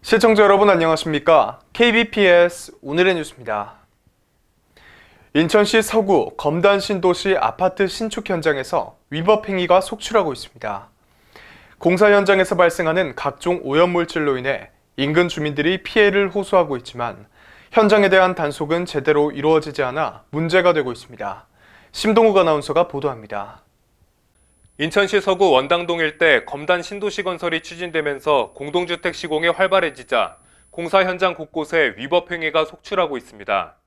시청자 여러분 안녕하십니까? KBPS 오늘의 뉴스입니다. 인천시 서구 검단 신도시 아파트 신축 현장에서 위법 행위가 속출하고 있습니다. 공사 현장에서 발생하는 각종 오염물질로 인해 인근 주민들이 피해를 호소하고 있지만 현장에 대한 단속은 제대로 이루어지지 않아 문제가 되고 있습니다. 심동욱 아나운서가 보도합니다. 인천시 서구 원당동 일대 검단 신도시 건설이 추진되면서 공동주택 시공이 활발해지자 공사 현장 곳곳에 위법 행위가 속출하고 있습니다.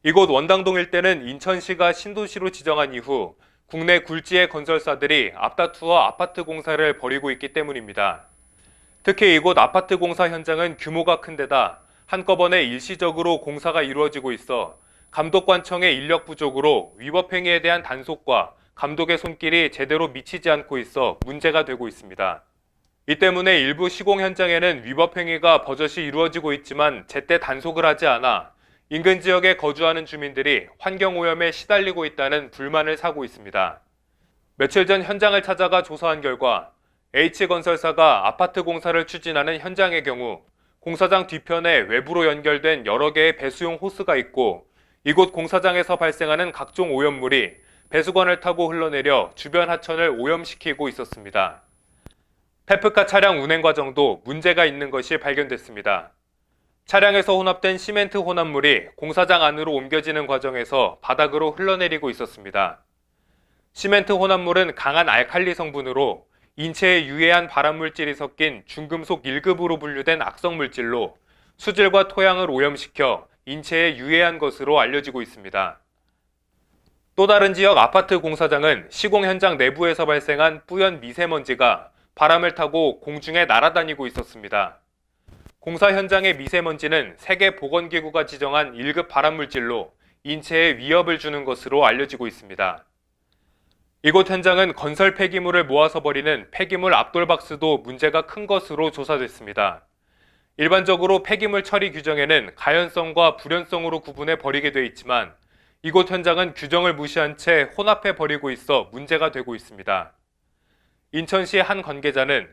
이곳 원당동 일대는 인천시가 신도시로 지정한 이후 국내 굴지의 건설사들이 앞다투어 아파트 공사를 벌이고 있기 때문입니다. 특히 이곳 아파트 공사 현장은 규모가 큰 데다 한꺼번에 일시적으로 공사가 이루어지고 있어 감독관청의 인력 부족으로 위법 행위에 대한 단속과 감독의 손길이 제대로 미치지 않고 있어 문제가 되고 있습니다. 이 때문에 일부 시공 현장에는 위법 행위가 버젓이 이루어지고 있지만 제때 단속을 하지 않아 인근 지역에 거주하는 주민들이 환경오염에 시달리고 있다는 불만을 사고 있습니다. 며칠 전 현장을 찾아가 조사한 결과 H건설사가 아파트 공사를 추진하는 현장의 경우 공사장 뒤편에 외부로 연결된 여러 개의 배수용 호스가 있고 이곳 공사장에서 발생하는 각종 오염물이 배수관을 타고 흘러내려 주변 하천을 오염시키고 있었습니다. 페프카 차량 운행 과정도 문제가 있는 것이 발견됐습니다. 차량에서 혼합된 시멘트 혼합물이 공사장 안으로 옮겨지는 과정에서 바닥으로 흘러내리고 있었습니다. 시멘트 혼합물은 강한 알칼리 성분으로 인체에 유해한 발암물질이 섞인 중금속 1급으로 분류된 악성물질로 수질과 토양을 오염시켜 인체에 유해한 것으로 알려지고 있습니다. 또 다른 지역 아파트 공사장은 시공 현장 내부에서 발생한 뿌연 미세먼지가 바람을 타고 공중에 날아다니고 있었습니다. 공사 현장의 미세먼지는 세계보건기구가 지정한 1급 발암물질로 인체에 위협을 주는 것으로 알려지고 있습니다. 이곳 현장은 건설 폐기물을 모아서 버리는 폐기물 압돌박스도 문제가 큰 것으로 조사됐습니다. 일반적으로 폐기물 처리 규정에는 가연성과 불연성으로 구분해 버리게 돼 있지만 이곳 현장은 규정을 무시한 채 혼합해 버리고 있어 문제가 되고 있습니다. 인천시 한 관계자는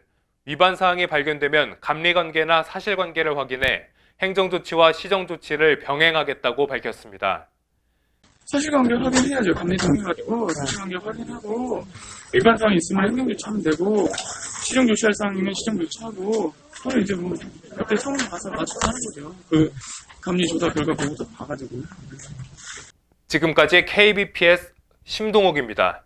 위반 사항이 발견되면 감리관계나 사실관계를 확인해 행정조치와 시정조치를 병행하겠다고 밝혔습니다. 사실관계 확인해야죠. 감리정해가지고 사실관계 확인하고 위반 사항이 있으면 행정조치 하면 되고 시정조치할 사항이면 시정조치하고 저는 이제 뭐 옆에 서울 가서 맞춰서 하는 거죠. 그 감리조사 결과 보고서 봐가지고. 지금까지 KBPS 심동욱입니다.